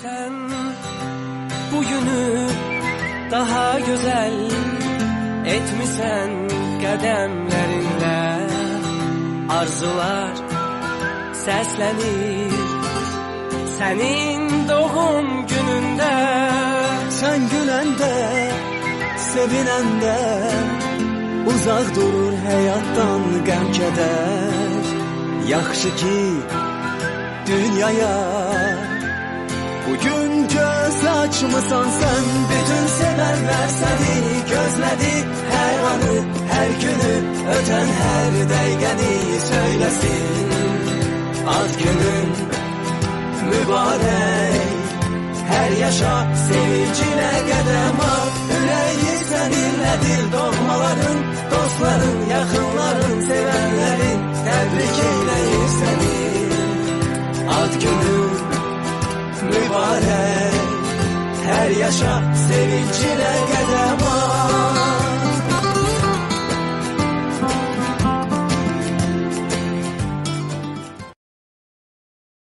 Sen bugünü daha güzel etmişsen qədəmlərinlə. Arzular səslənir sənin doğum günündə. Sen güləndə, sevinəndə, uzaq durur həyatdan qəm-kədər. Yaxşı ki dünyaya bugün göz açmısan sen. Bütün sevərlər səni gözlədi hər anı, hər günü, ötən hər dəqiqəni söyləsin. Ad günün mübarək, hər yaşa sevincinə qədəm at. Ürəyi səninlədir doğmaların, dostların, yaxınların, sevənlərin təbrik eyləyir səni. Ad günün mübarək, hər yaşa sevincinə qədəm at.